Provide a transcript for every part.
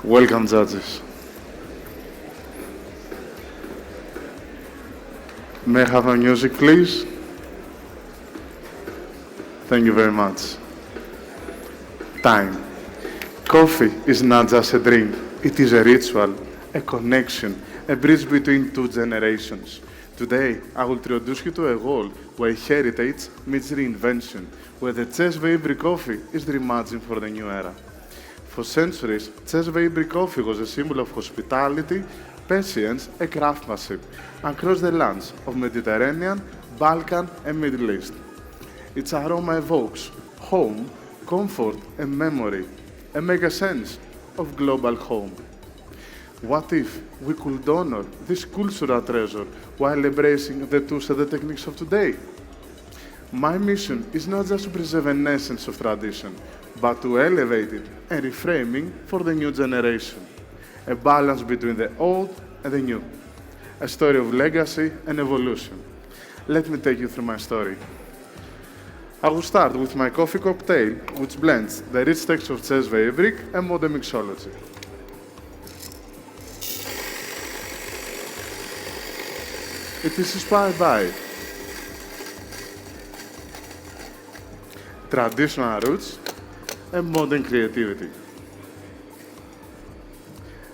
Welcome, judges. May I have my music, please? Thank you very much. Time. Coffee is not just a drink. It is a ritual, a connection, a bridge between two generations. Today, I will introduce you to a world where heritage meets reinvention, where the Cezve Ibrik coffee is reimagined for the new era. For centuries, Cezve Ibrik coffee was a symbol of hospitality, patience, and craftsmanship across the lands of Mediterranean, Balkan, and Middle East. Its aroma evokes home, comfort, and memory, and make a sense of global home. What if we could honor this cultural treasure while embracing the tools and the techniques of today? My mission is not just to preserve an essence of tradition, but to elevate it and reframing for the new generation. A balance between the old and the new. A story of legacy and evolution. Let me take you through my story. I will start with my coffee cocktail, which blends the rich texture of Cezve Ibrik and modern mixology. It is inspired by traditional roots and modern creativity.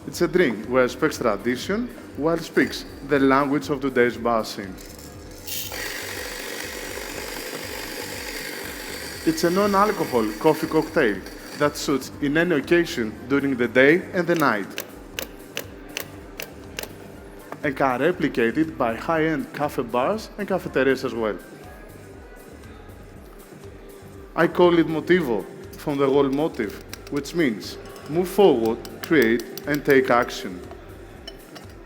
It's a drink where respects tradition while speaks the language of today's bar scene. It's a non-alcohol coffee cocktail that suits in any occasion during the day and the night, and can be replicated by high-end cafe bars and cafeterias as well. I call it motivo, from the word motive, which means move forward, create, and take action.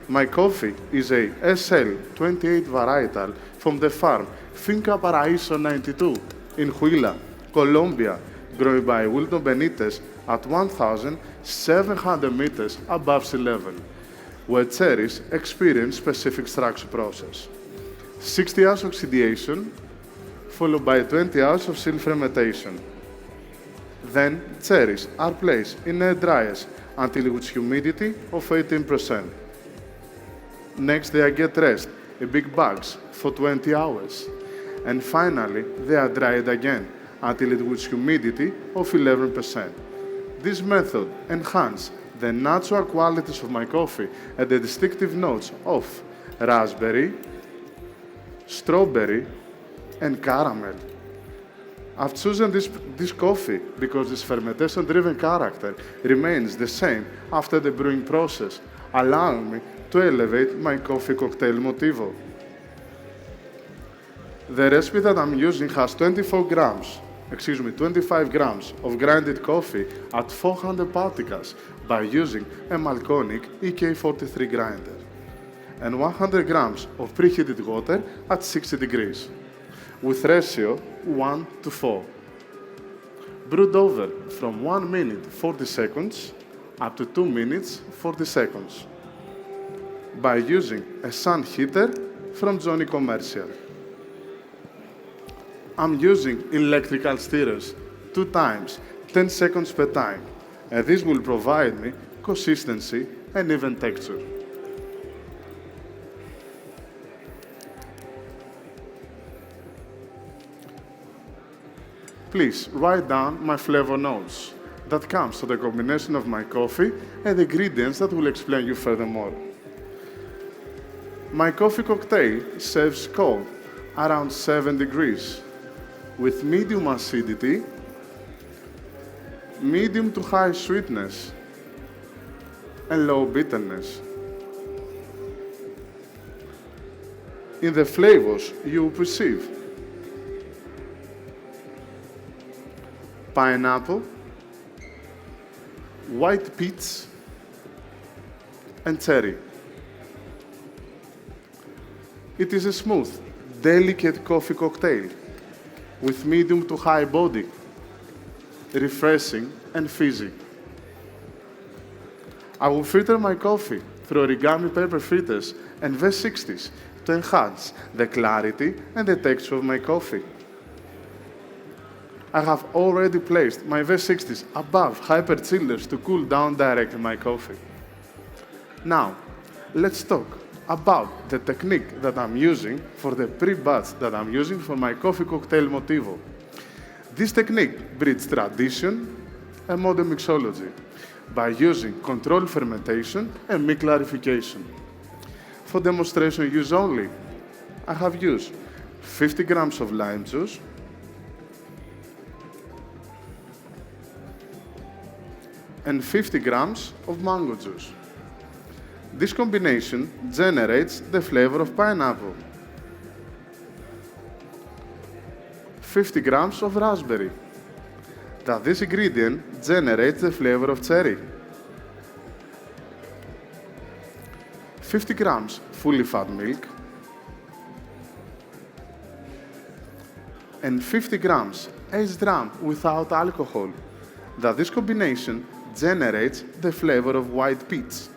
My coffee is a SL28 varietal from the farm Finca Paraíso 92 in Huila, Colombia, grown by Wilton Benitez at 1,700 meters above sea level, where cherries experience specific structure process. 60 hours oxidation, followed by 20 hours of seal fermentation. Then, cherries are placed in air dryers until it reaches humidity of 18%. Next, they get dressed in big bags for 20 hours. And finally, they are dried again until it reaches humidity of 11%. This method enhances the natural qualities of my coffee and the distinctive notes of raspberry, strawberry, and caramel. I've chosen this coffee because its fermentation-driven character remains the same after the brewing process, allowing me to elevate my coffee cocktail motivo. The recipe that I'm using has 25 grams of grinded coffee at 400 particles by using a Malconic EK43 grinder, and 100 grams of preheated water at 60 degrees, with ratio 1:4. Brewed over from 1 minute 40 seconds up to 2 minutes 40 seconds by using a sun heater from Johnny Commercial. I'm using electrical stirrers 2 times, 10 seconds per time, and this will provide me consistency and even texture. Please write down my flavor notes that comes to the combination of my coffee and the ingredients that will explain you furthermore. My coffee cocktail serves cold around 7 degrees with medium acidity, medium to high sweetness, and low bitterness. In the flavors you will perceive pineapple, white peach, and cherry. It is a smooth, delicate coffee cocktail with medium to high body, refreshing and fizzy. I will filter my coffee through origami paper filters and V60s to enhance the clarity and the texture of my coffee. I have already placed my V60s above hyper chillers to cool down directly my coffee. Now, let's talk about the technique that I'm using for the pre-batch that I'm using for my coffee cocktail motivo. This technique breeds tradition and modern mixology by using controlled fermentation and milk clarification. For demonstration use only, I have used 50 grams of lime juice, and 50 grams of mango juice. This combination generates the flavor of pineapple. 50 grams of raspberry. This ingredient generates the flavor of cherry. 50 grams fully fat milk. And 50 grams aged rum without alcohol. This combination generates the flavor of white peach.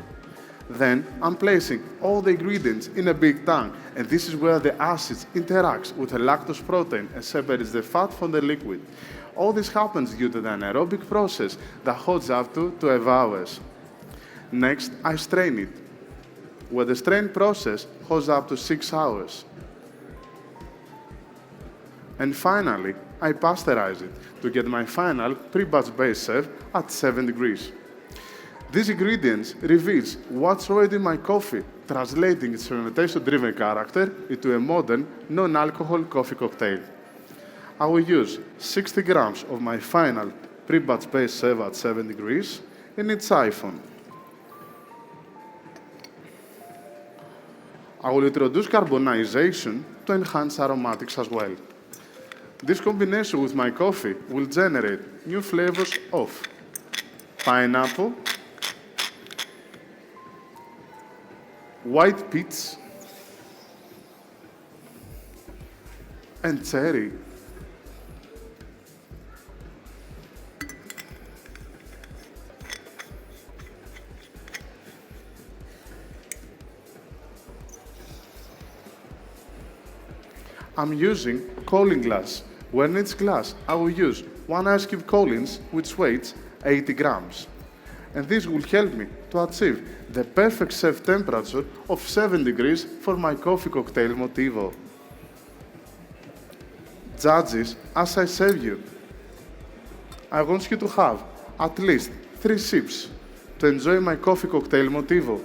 Then I'm placing all the ingredients in a big tank, and this is where the acids interacts with the lactose protein and separates the fat from the liquid. All this happens due to the anaerobic process that holds up to 12 hours. Next, I strain it, where the strain process holds up to 6 hours. And finally, I pasteurize it to get my final pre-batch base serve at 7 degrees. These ingredients reveals what's already in my coffee, translating its fermentation-driven character into a modern, non-alcohol coffee cocktail. I will use 60 grams of my final pre-batch base serve at 7 degrees in its siphon. I will introduce carbonization to enhance aromatics as well. This combination with my coffee will generate new flavors of pineapple, white peach, and cherry. I'm using Collins glass, where in each glass I will use 1 ice cube Collins, which weighs 80 grams. And this will help me to achieve the perfect serve temperature of 7 degrees for my coffee cocktail motivo. Judges, as I serve you, I want you to have at least 3 sips to enjoy my coffee cocktail motivo.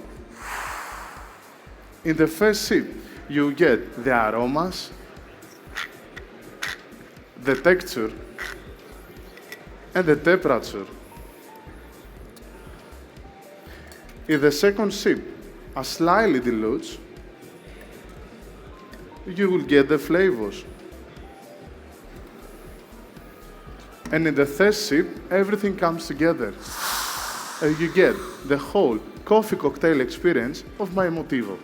In the first sip, you get the aromas, the texture, and the temperature. In the second sip, as slightly dilutes, you will get the flavors. And in the third sip, everything comes together. And you get the whole coffee cocktail experience of my motivo.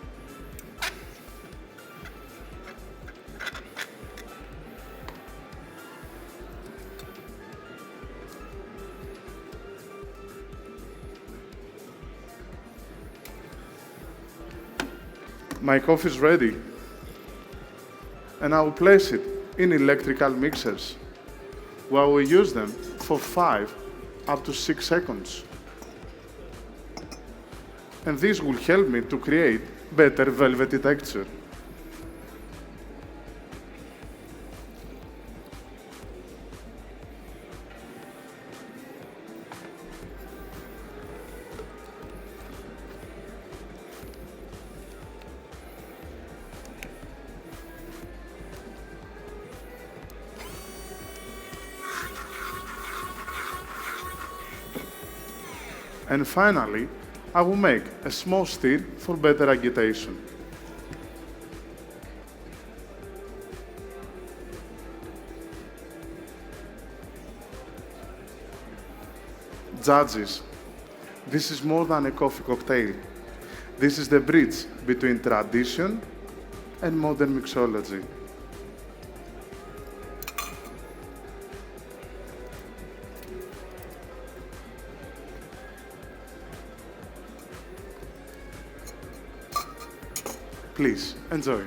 My coffee is ready, and I will place it in electrical mixers, where I will use them for 5 up to 6 seconds. And this will help me to create better velvety texture. And finally, I will make a small stir for better agitation. Judges, this is more than a coffee cocktail. This is the bridge between tradition and modern mixology. Please, enjoy.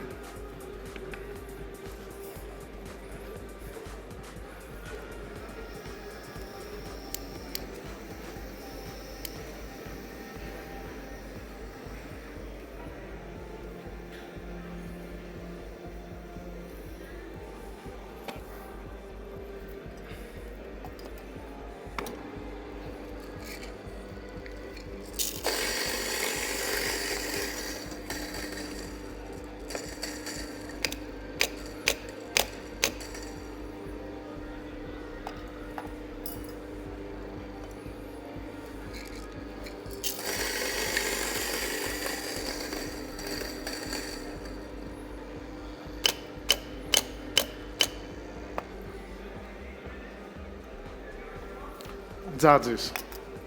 Judges,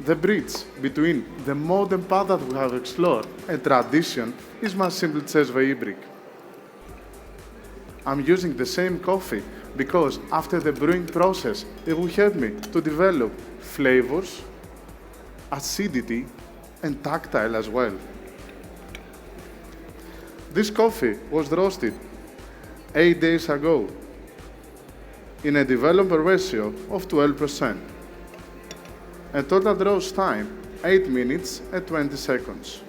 the bridge between the modern path that we have explored and tradition is my simple Cezve Ibrik. I'm using the same coffee because after the brewing process, it will help me to develop flavors, acidity, and tactile as well. This coffee was roasted 8 days ago in a developer ratio of 12%. A total roast time 8 minutes and 20 seconds.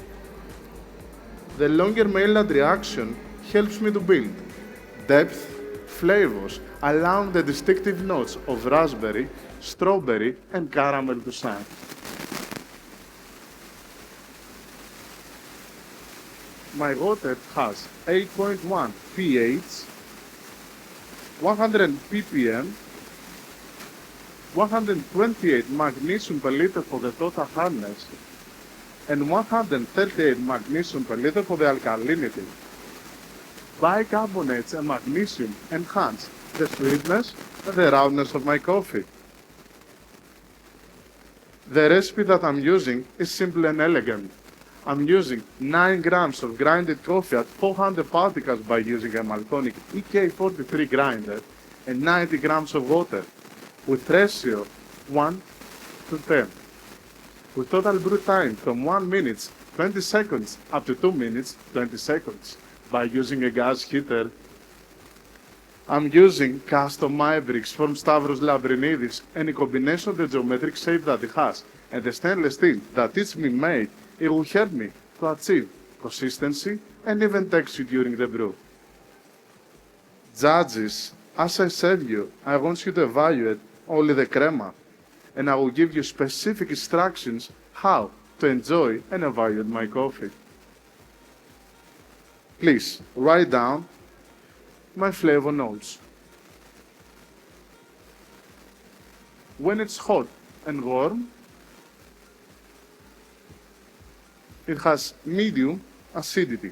The longer Maillard reaction helps me to build depth, flavors, allowing the distinctive notes of raspberry, strawberry, and caramel to shine. My water has 8.1 pH, 100 ppm, 128 magnesium per liter for the total hardness, and 138 magnesium per liter for the alkalinity. Bicarbonates and magnesium enhance the sweetness and the roundness of my coffee. The recipe that I'm using is simple and elegant. I'm using 9 grams of grinded coffee at 400 particles by using a Maltonic EK43 grinder and 90 grams of water with ratio 1 to 10. With total brew time from 1 minute 20 seconds up to 2 minutes 20 seconds by using a gas heater. I'm using custom Ibriks from Stavros Lambrinidis and a combination of the geometric shape that it has and the stainless steel that it's been made, it will help me to achieve consistency and even texture during the brew. Judges, as I said you, I want you to evaluate only the crema, and I will give you specific instructions how to enjoy and evaluate my coffee. Please write down my flavor notes. When it's hot and warm, it has medium acidity,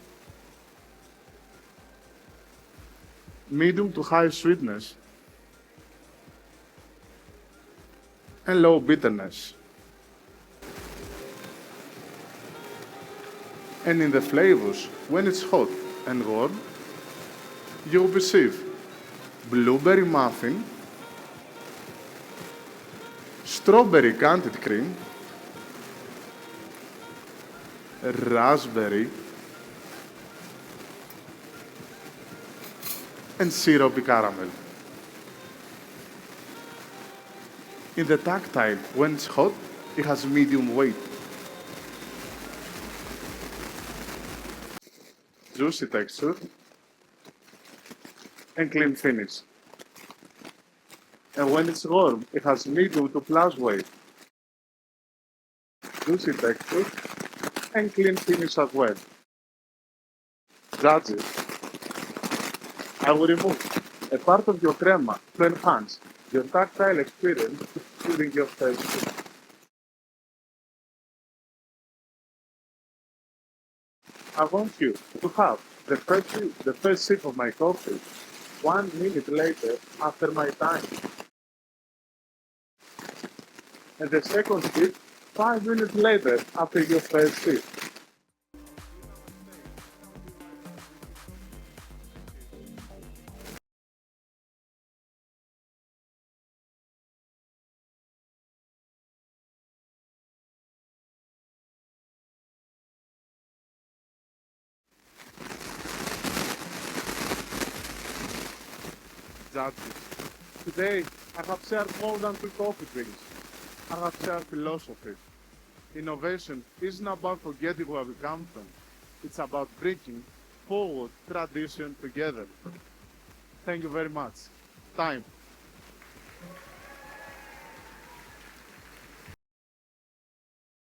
medium to high sweetness, and low bitterness. And in the flavors, when it's hot and warm, you will perceive blueberry muffin, strawberry candied cream, raspberry, and syrupy caramel. In the tactile, when it's hot, it has medium weight. Juicy texture and clean finish. And when it's warm, it has medium to plus weight. Juicy texture and clean finish as well. Judges, I will remove a part of your crema to enhance your tactile experience during your first sip. I want you to have the first sip of my coffee 1 minute later after my time, and the second sip 5 minutes later after your first sip. Judges, today I have shared more than 2 coffee drinks. I have shared philosophy. Innovation isn't about forgetting where we come from. It's about bringing forward tradition together. Thank you very much. Time.